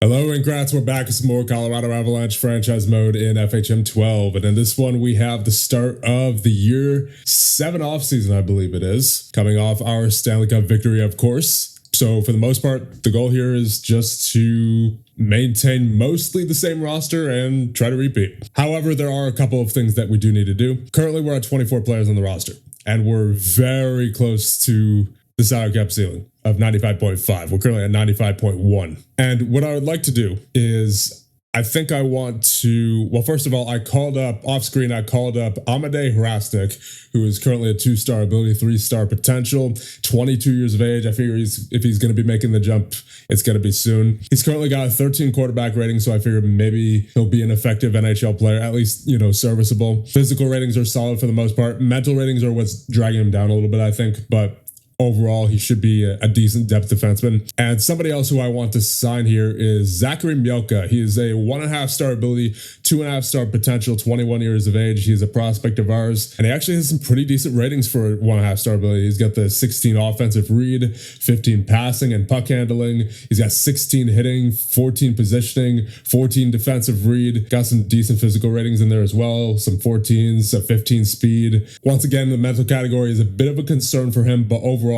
Hello and congrats, we're back with some more Colorado Avalanche franchise mode in FHM 12. And in this one, we have the start of the year 7 offseason, I believe it is, coming off our Stanley Cup victory, of course. So for the most part, the goal here is just to maintain mostly the same roster and try to repeat. However, there are a couple of things that we do need to do. Currently, we're at 24 players on the roster, and we're very close to the salary cap ceiling of 95.5. We're currently at 95.1. And what I would like to do is, I think I want to, well, first of all, I called up off screen, I called up Amadej Hrastnik, who is currently a 2-star ability, 3-star potential, 22 years of age. I figure if he's going to be making the jump, it's going to be soon. He's currently got a 13 quarterback rating, so I figure maybe he'll be an effective NHL player, at least, serviceable. Physical ratings are solid for the most part. Mental ratings are what's dragging him down a little bit, I think, but overall, he should be a decent depth defenseman. And somebody else who I want to sign here is Zachary Mielka. He is a 1.5-star ability, 2.5-star potential, 21 years of age. He's a prospect of ours, and he actually has some pretty decent ratings for a 1.5-star ability. He's got the 16 offensive read, 15 passing and puck handling. He's got 16 hitting, 14 positioning, 14 defensive read. Got some decent physical ratings in there as well, some 14s, a 15 speed. Once again, the mental category is a bit of a concern for him, but overall,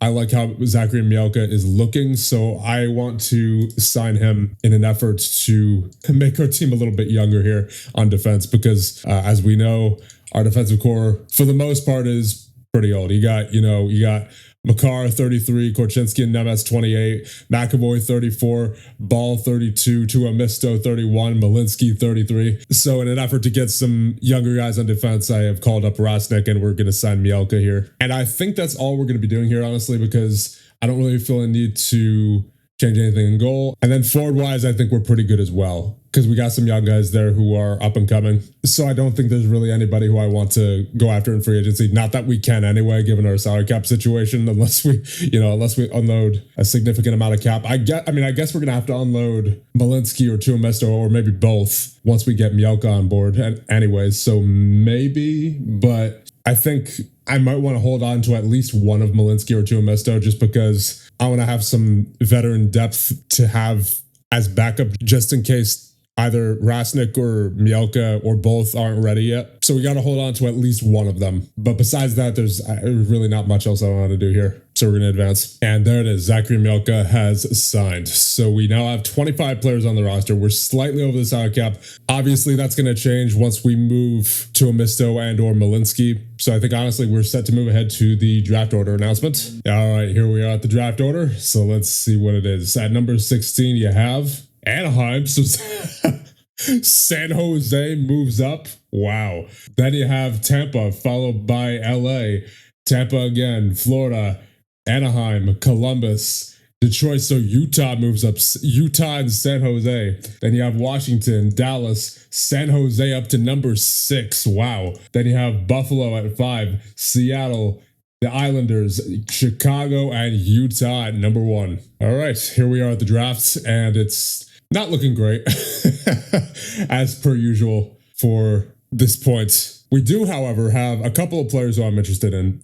I like how Zachary Mielka is looking, so I want to sign him in an effort to make our team a little bit younger here on defense, because as we know, our defensive core for the most part is pretty old. You got Makar 33, Korchinski and Nemeth 28, McAvoy 34, Ball 32, Tuomisto 31, Malinsky 33. So in an effort to get some younger guys on defense, I have called up Hrastnik, and we're going to sign Mielka here. And I think that's all we're going to be doing here, honestly, because I don't really feel a need to change anything in goal. And then forward-wise, I think we're pretty good as well, because we got some young guys there who are up and coming. So I don't think there's really anybody who I want to go after in free agency. Not that we can anyway, given our salary cap situation, unless we unload a significant amount of cap. I guess we're going to have to unload Malinsky or Tuomisto, or maybe both, once we get Mielka on board anyways. So maybe, but I think I might want to hold on to at least one of Malinsky or Tuomisto, just because I want to have some veteran depth to have as backup, just in case either Hrastnik or Mielka or both aren't ready yet. So we got to hold on to at least one of them. But besides that, there's really not much else I want to do here. So we're going to advance. And there it is. Zachary Mielka has signed. So we now have 25 players on the roster. We're slightly over the salary cap. Obviously, that's going to change once we move to a Misto and or Malinsky. So I think, honestly, we're set to move ahead to the draft order announcement. All right, here we are at the draft order. So let's see what it is. At number 16, you have Anaheim. So San Jose moves up. Wow. Then you have Tampa, followed by LA. Tampa again, Florida, Anaheim, Columbus, Detroit. So Utah moves up. Utah and San Jose. Then you have Washington, Dallas, San Jose up to number 6. Wow. Then you have Buffalo at 5, Seattle, the Islanders, Chicago, and Utah at number 1. All right, here we are at the draft, and it's not looking great, as per usual for this point. We do, however, have a couple of players who I'm interested in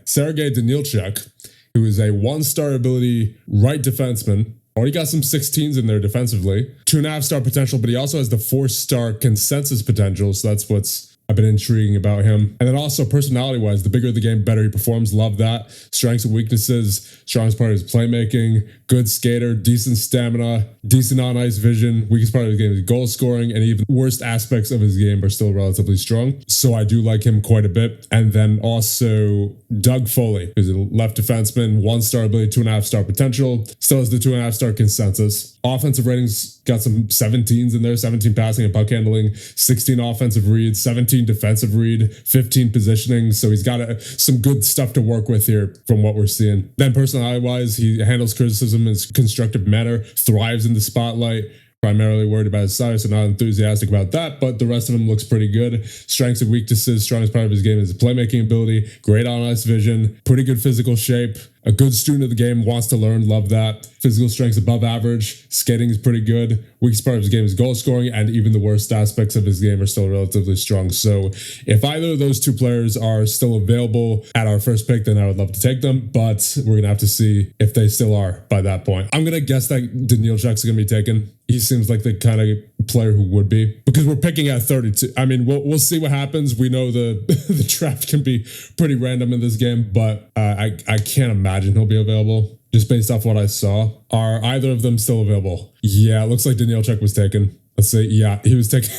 Sergei Danilchuk, who is a 1-star ability right defenseman. Already got some 16s in there defensively. 2.5-star potential, but he also has the 4-star consensus potential, so that's what's I've been intriguing about him. And then also personality-wise, the bigger the game, better he performs. Love that. Strengths and weaknesses. Strongest part is playmaking. Good skater. Decent stamina. Decent on-ice vision. Weakest part of his game is goal scoring. And even worst aspects of his game are still relatively strong. So I do like him quite a bit. And then also Doug Foley, who's a left defenseman. 1-star ability, 2.5-star potential. Still has the 2.5-star consensus. Offensive ratings, got some 17s in there. 17 passing and puck handling. 16 offensive reads. 17 defensive read, 15 positioning. So he's got some good stuff to work with here from what we're seeing. Then personality-wise, he handles criticism in a constructive manner, thrives in the spotlight, primarily worried about his size, so not enthusiastic about that, but the rest of him looks pretty good. Strengths and weaknesses, strongest part of his game is his playmaking ability, great on-ice vision, pretty good physical shape, A good student of the game, wants to learn, love that. Physical strength's above average, skating is pretty good. Weakest part of his game is goal scoring, and even the worst aspects of his game are still relatively strong. So if either of those two players are still available at our first pick, then I would love to take them, but we're going to have to see if they still are by that point. I'm going to guess that Daniil Check's going to be taken. He seems like the kind of player who would be, because we're picking at 32. I mean, we'll see what happens. We know the the draft can be pretty random in this game, but I can't imagine he'll be available just based off what I saw. Are either of them still available? Yeah, it looks like Daniil Check was taken. Let's see. Yeah, he was taken.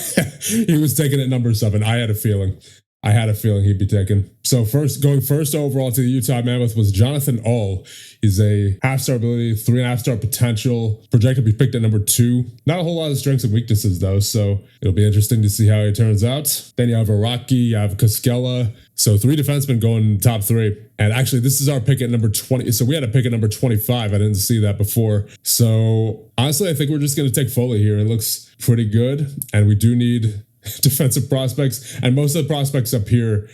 He was taken at number 7. I had a feeling he'd be taken. So going first overall to the Utah Mammoth was Jonathan Ull. He's a half-star ability, 3.5-star potential, projected to be picked at number 2. Not a whole lot of strengths and weaknesses though, so it'll be interesting to see how he turns out. Then you have Araki, you have Koskela. So 3 defensemen going top 3. And actually, this is our pick at number 20. So we had a pick at number 25. I didn't see that before. So honestly, I think we're just going to take Foley here. It looks pretty good. And we do need defensive prospects. And most of the prospects up here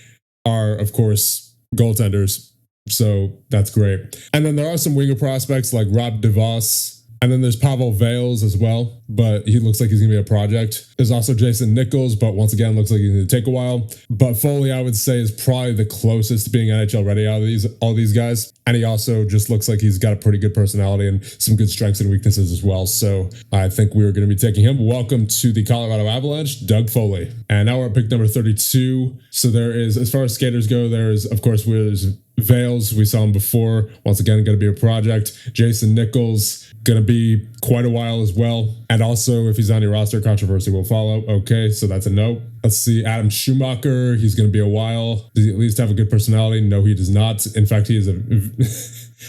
are, of course, goaltenders. So that's great. And then there are some winger prospects like Rob DeVos. And then there's Pavel Vales as well, but he looks like he's going to be a project. There's also Jason Nichols, but once again, looks like he's going to take a while. But Foley, I would say, is probably the closest to being NHL ready out of all these guys. And he also just looks like he's got a pretty good personality and some good strengths and weaknesses as well. So I think we're going to be taking him. Welcome to the Colorado Avalanche, Doug Foley. And now we're at pick number 32. So there is, as far as skaters go, there's, of course, there's Vales. We saw him before. Once again, going to be a project. Jason Nichols, going to be quite a while as well. And also, if he's on your roster, controversy will follow. Okay, so that's a no. Let's see, Adam Schumacher. He's going to be a while. Does he at least have a good personality? No, he does not. In fact, he is a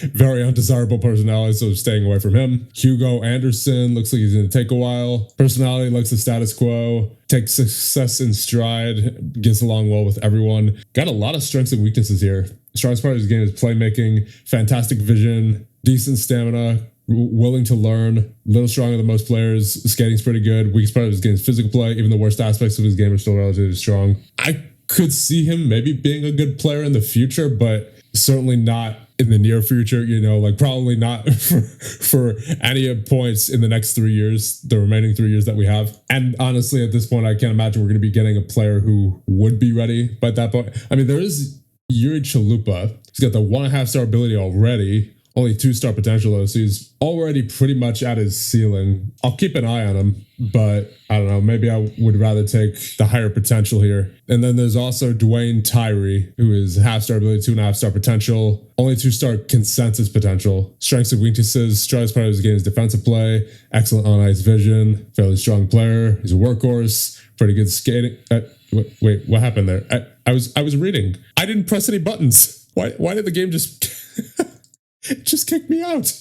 very undesirable personality, so staying away from him. Hugo Anderson looks like he's going to take a while. Personality looks the status quo. Takes success in stride. Gets along well with everyone. Got a lot of strengths and weaknesses here. Strongest part of his game is playmaking, fantastic vision, decent stamina, willing to learn, a little stronger than most players. Skating's pretty good. Weakest part of his game is physical play. Even the worst aspects of his game are still relatively strong. I could see him maybe being a good player in the future, but certainly not in the near future, like probably not for any points in the next 3 years, the remaining 3 years that we have. And honestly, at this point, I can't imagine we're going to be getting a player who would be ready by that point. I mean, there is Yuri Chalupa. He's got the 1.5-star ability already. Only 2-star potential though, so he's already pretty much at his ceiling. I'll keep an eye on him, but I don't know, maybe I would rather take the higher potential here. And then there's also Dwayne Tyree, who is 0.5-star ability, 2.5-star potential, only 2-star consensus potential. Strengths and weaknesses, strongest part of his game is defensive play, excellent on-ice vision, fairly strong player, he's a workhorse, pretty good skating. Wait, what happened there? I was reading. I didn't press any buttons. Why did the game just... It just kicked me out.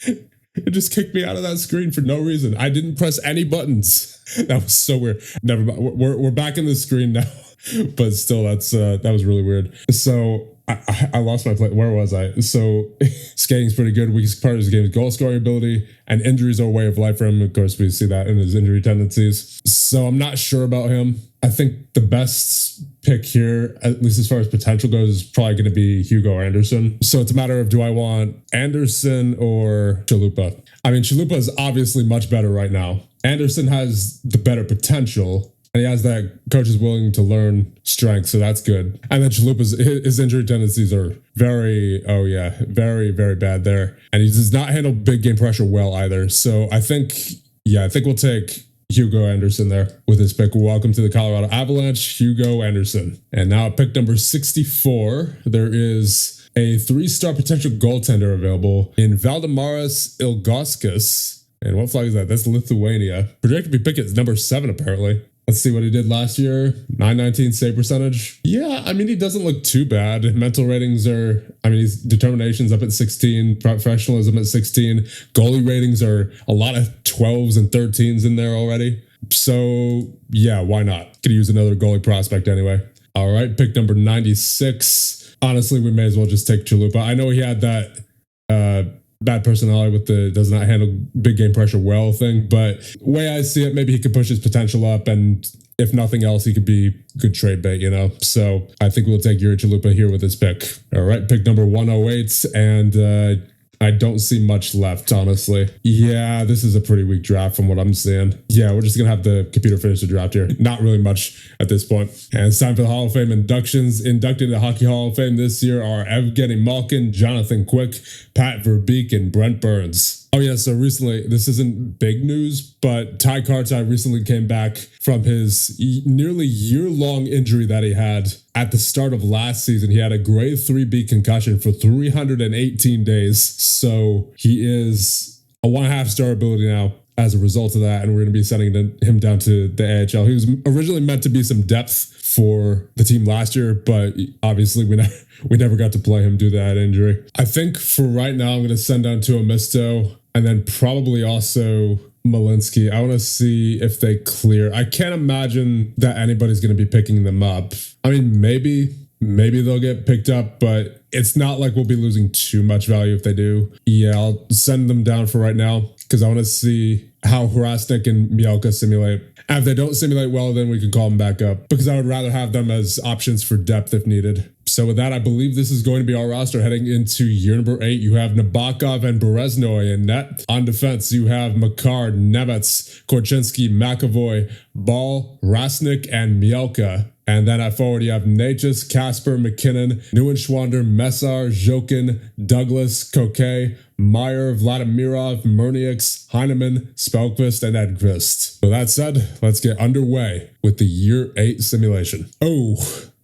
It just kicked me out of that screen for no reason. I didn't press any buttons. That was so weird. Never mind. We're back in the screen now, but still, that was really weird. So I lost my play. Where was I? So skating's pretty good. Weakest part of his game is goal scoring ability, and injuries are a way of life for him. Of course, we see that in his injury tendencies. So I'm not sure about him. I think the best pick here, at least as far as potential goes, is probably going to be Hugo Anderson. So it's a matter of, do I want Anderson or Chalupa? I mean, Chalupa is obviously much better right now. Anderson has the better potential, and he has that coach is willing to learn strength, so that's good. And then Chalupa's his injury tendencies are very, very bad there. And he does not handle big game pressure well either. So I think we'll take Hugo Anderson there with his pick. Welcome to the Colorado Avalanche, Hugo Anderson. And now at pick number 64, there is a 3-star potential goaltender available in Valdemaras Ilgauskas. And what flag is that? That's Lithuania. Projected to be picked at number 7, apparently. Let's see what he did last year. 919 save percentage. Yeah, I mean, he doesn't look too bad. Mental ratings his determination's up at 16, professionalism at 16. Goalie ratings are a lot of 12s and 13s in there already. So, yeah, why not? Could use another goalie prospect anyway. All right, pick number 96. Honestly, we may as well just take Chalupa. I know he had that bad personality with the does not handle big game pressure well thing. But the way I see it, maybe he could push his potential up, and if nothing else, he could be good trade bait, you know? So I think we'll take Yuri Chalupa here with this pick. All right, pick number 108, and I don't see much left, honestly. Yeah, this is a pretty weak draft from what I'm seeing. Yeah, we're just going to have the computer finish the draft here. Not really much at this point. And it's time for the Hall of Fame inductions. Inducted to the Hockey Hall of Fame this year are Evgeny Malkin, Jonathan Quick, Pat Verbeek, and Brent Burns. Oh yeah, so recently, this isn't big news, but Ty Kartai recently came back from his nearly year-long injury that he had at the start of last season. He had a grade 3B concussion for 318 days. So he is a 1.5 star ability now as a result of that, and we're going to be sending him down to the AHL. He was originally meant to be some depth for the team last year, but obviously we never got to play him due to that injury. I think for right now, I'm going to send down to Amisto and then probably also Malinsky. I want to see if they clear. I can't imagine that anybody's going to be picking them up. I mean, maybe they'll get picked up, but it's not like we'll be losing too much value if they do. Yeah, I'll send them down for right now because I want to see how Hrastnik and Mielka simulate. And if they don't simulate well, then we can call them back up because I would rather have them as options for depth if needed. So with that, I believe this is going to be our roster heading into year number 8. You have Nabokov and Bereznoy in net. On defense, you have Makar, Nemets, Korchinski, McAvoy, Ball, Rasnik, and Mielka. And then at forward, you have Natchez, Casper, McKinnon, Neuenschwander, Messar, Jokin, Douglas, Koke, Meyer, Vladimirov, Murniaks, Heineman, Spelkvist, and Edqvist. So that said, let's get underway with the year 8 simulation. Oh,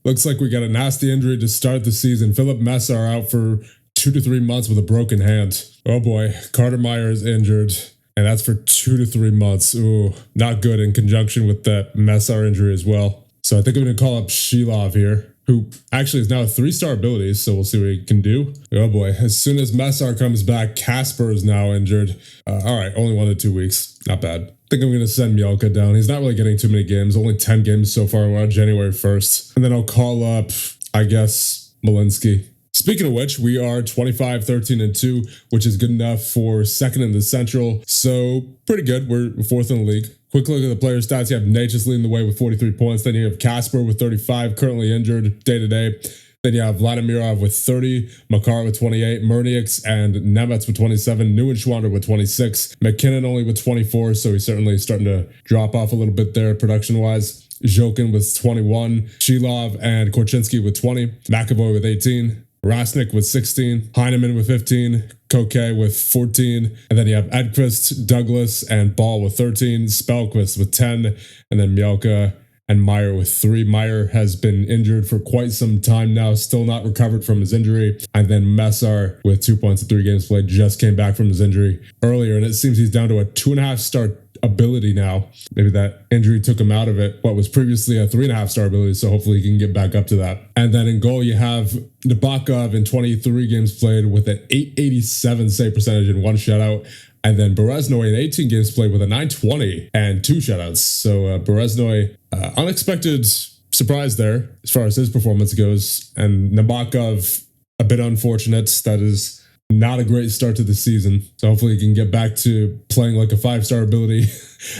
looks like we got a nasty injury to start the season. Philip Messar out for 2 to 3 months with a broken hand. Oh boy, Carter Meyer is injured. And that's for 2 to 3 months. Ooh, not good in conjunction with that Messar injury as well. So I think I'm going to call up Shilov here, who actually is now a 3-star ability, so we'll see what he can do. Oh boy, as soon as Messar comes back, Casper is now injured. All right, only 1 to 2 weeks. Not bad. I think I'm going to send Mielka down. He's not really getting too many games, only 10 games so far around January 1st. And then I'll call up, I guess, Malinsky. Speaking of which, we are 25, 13, and 2, which is good enough for second in the Central. So pretty good. We're 4th in the league. Quick look at the player stats. You have Natchez leading the way with 43 points. Then you have Casper with 35, currently injured day to day. Then you have Vladimirov with 30, Makar with 28, Murniaks and Nemets with 27, Neuenschwander with 26, McKinnon only with 24, so he's certainly starting to drop off a little bit there production-wise. Jokin with 21, Shilov and Korchinski with 20, McAvoy with 18, Rasnik with 16, Heineman with 15, Koke with 14, and then you have Edqvist, Douglas, and Ball with 13, Spelkvist with 10, and then Mielka and Meyer with 3. Meyer has been injured for quite some time now, still not recovered from his injury. And then Messar with 2 points in 3 games played, just came back from his injury earlier, and it seems he's down to a 2.5 star ability now. Maybe that injury took him out of it, what was previously a 3.5 star ability, so hopefully he can get back up to that. And then in goal, you have Nabokov in 23 games played with an 887 save percentage and 1 shutout. And then Bereznoy in 18 games played with a 920 and 2 shutouts. So Bereznoy, unexpected surprise there as far as his performance goes. And Nabokov, a bit unfortunate. That is not a great start to the season. So hopefully he can get back to playing like a 5-star ability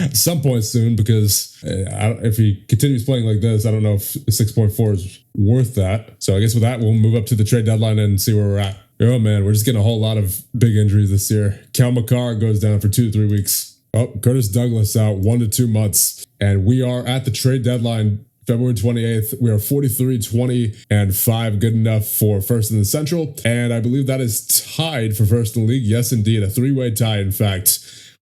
at some point soon, because if he continues playing like this, I don't know if 6.4 is worth that. So I guess with that, we'll move up to the trade deadline and see where we're at. Oh man, we're just getting a whole lot of big injuries this year. Cal Makar goes down for 2 to 3 weeks. Oh, Curtis Douglas out 1 to 2 months. And we are at the trade deadline, February 28th. We are 43, 20, and 5, good enough for first in the Central. And I believe that is tied for first in the league. Yes, indeed. A 3-way tie, in fact,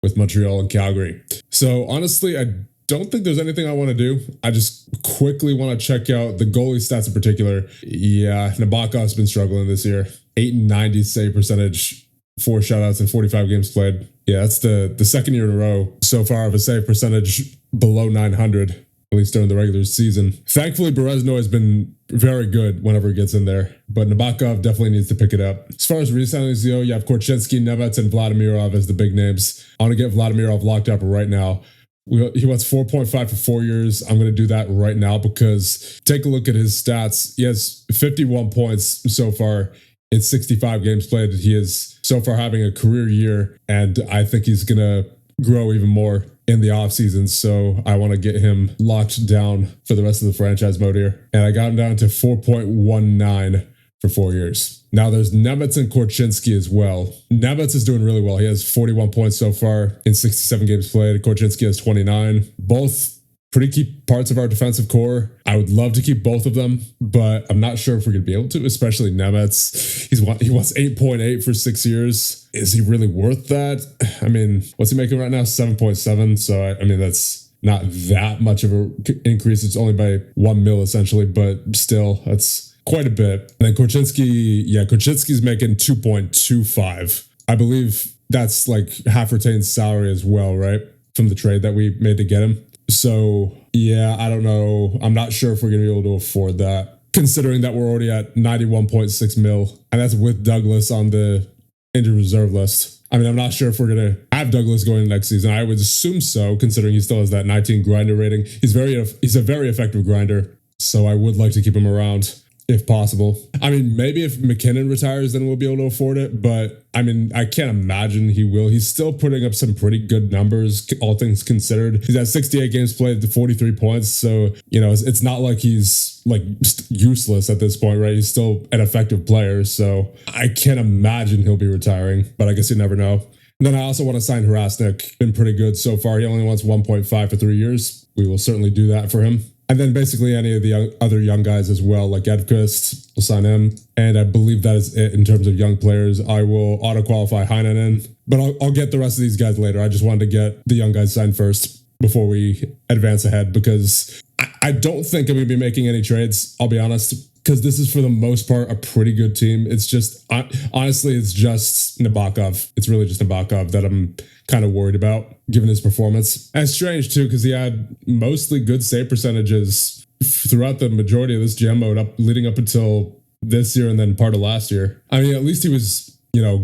with Montreal and Calgary. So honestly, I don't think there's anything I want to do. I just quickly want to check out the goalie stats in particular. Yeah, Nabokov's been struggling this year. 890 save percentage, 4 shutouts in 45 games played. Yeah, that's the second year in a row so far of a save percentage below 900, at least during the regular season. Thankfully, Bereznoy has been very good whenever he gets in there, but Nabokov definitely needs to pick it up. As far as re-signings go, you have Korchinski, Nemets, and Vladimirov as the big names. I want to get Vladimirov locked up right now. He wants 4.5 for 4 years. I'm going to do that right now because take a look at his stats. He has 51 points so far in 65 games played. He is so far having a career year, and I think he's going to grow even more in the offseason. So I want to get him locked down for the rest of the franchise mode here. And I got him down to 4.19 for 4 years. Now there's Nemetz and Korchinski as well. Nemetz is doing really well. He has 41 points so far in 67 games played. Korchinski has 29. Both pretty key parts of our defensive core. I would love to keep both of them, but I'm not sure if we're going to be able to, especially Nemetz. He wants 8.8 for 6 years. Is he really worth that? I mean, what's he making right now? 7.7. So, I mean, that's not that much of an increase. It's only by 1 mil essentially, but still, that's quite a bit. And then Korchinski's making 2.25. I believe that's like half retained salary as well, right? From the trade that we made to get him. So, yeah, I don't know. I'm not sure if we're going to be able to afford that, considering that we're already at 91.6 mil, and that's with Douglas on the injured reserve list. I mean, I'm not sure if we're going to have Douglas going next season. I would assume so, considering he still has that 19 grinder rating. He's a very effective grinder, so I would like to keep him around if possible. I mean, maybe if McKinnon retires, then we'll be able to afford it. But I mean, I can't imagine he will. He's still putting up some pretty good numbers, all things considered. He's at 68 games played to 43 points. So, you know, it's not like he's like useless at this point, right? He's still an effective player. So I can't imagine he'll be retiring, but I guess you never know. And then I also want to sign Harasnik. Been pretty good so far. He only wants 1.5 for 3 years. We will certainly do that for him. And then basically any of the other young guys as well, like Edqvist, we'll sign him. And I believe that is it in terms of young players. I will auto-qualify Heinonen, but I'll get the rest of these guys later. I just wanted to get the young guys signed first before we advance ahead, because I don't think I'm going to be making any trades, I'll be honest, because this is for the most part a pretty good team. It's just, honestly, it's just Nabokov. It's really just Nabokov that I'm kind of worried about, given his performance. And it's strange, too, because he had mostly good save percentages throughout the majority of this GM mode, leading up until this year and then part of last year. I mean, at least he was, you know,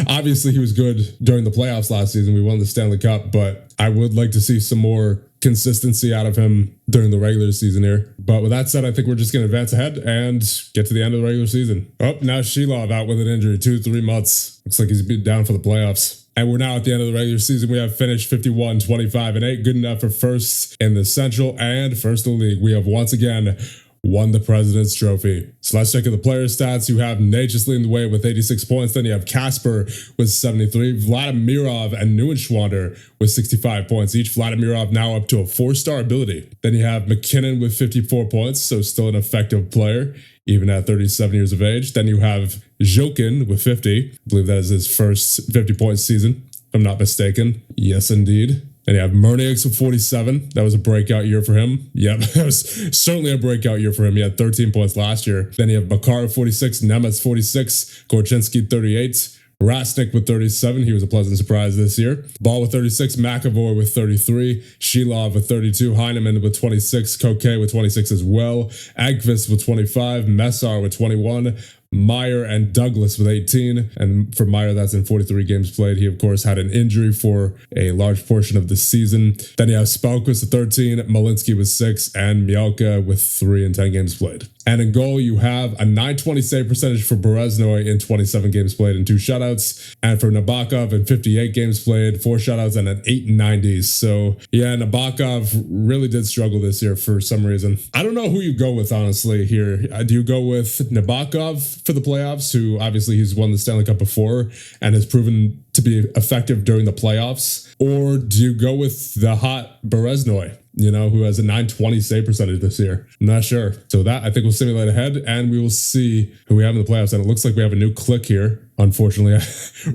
obviously he was good during the playoffs last season. We won the Stanley Cup, but I would like to see some more consistency out of him during the regular season here. But with that said, I think we're just going to advance ahead and get to the end of the regular season. Oh, now Shilov out with an injury, 3 months. Looks like he's been down for the playoffs. And we're now at the end of the regular season. We have finished 51, 25, and 8. Good enough for first in the Central and first in the league. We have once again won the President's Trophy. So let's check out the player stats. You have Natchez leading the way with 86 points. Then you have Kasper with 73, Vladimirov and Neuenschwander with 65 points each. Vladimirov now up to a 4-star ability. Then you have McKinnon with 54 points, so still an effective player, even at 37 years of age. Then you have Jokin with 50. I believe that is his first 50-point season, if I'm not mistaken. Yes, indeed. Then you have Murniaks with 47. That was a breakout year for him. Yep, that was certainly a breakout year for him. He had 13 points last year. Then you have Bakar with 46, Nemetz 46, Korchinski 38, Rasnik with 37. He was a pleasant surprise this year. Ball with 36, McAvoy with 33, Shilov with 32, Heineman with 26, Koke with 26 as well, Agqvist with 25, Messar with 21, Meyer and Douglas with 18. And for Meyer, that's in 43 games played. He, of course, had an injury for a large portion of the season. Then you have Spalquist with 13, Malinsky with 6, and Mielka with 3 in 10 games played. And in goal, you have a 920 save percentage for Bereznoy in 27 games played and 2 shutouts. And for Nabokov in 58 games played, 4 shutouts and an 890. So yeah, Nabokov really did struggle this year for some reason. I don't know who you go with, honestly, here. Do you go with Nabokov for the playoffs, who obviously he's won the Stanley Cup before and has proven to be effective during the playoffs? Or do you go with the hot Bereznoy, you know, who has a 920 save percentage this year? I'm not sure. So that, I think, will simulate ahead, and we will see who we have in the playoffs. And it looks like we have a new click here, unfortunately,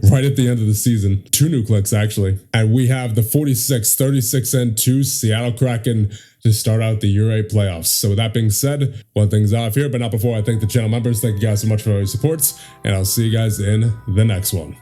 right at the end of the season. 2 new clicks, actually. And we have the 46, 36, and 2 Seattle Kraken to start out the Year 8 playoffs. So with that being said, one thing's off here, but not before I thank the channel members. Thank you guys so much for all your support, and I'll see you guys in the next one.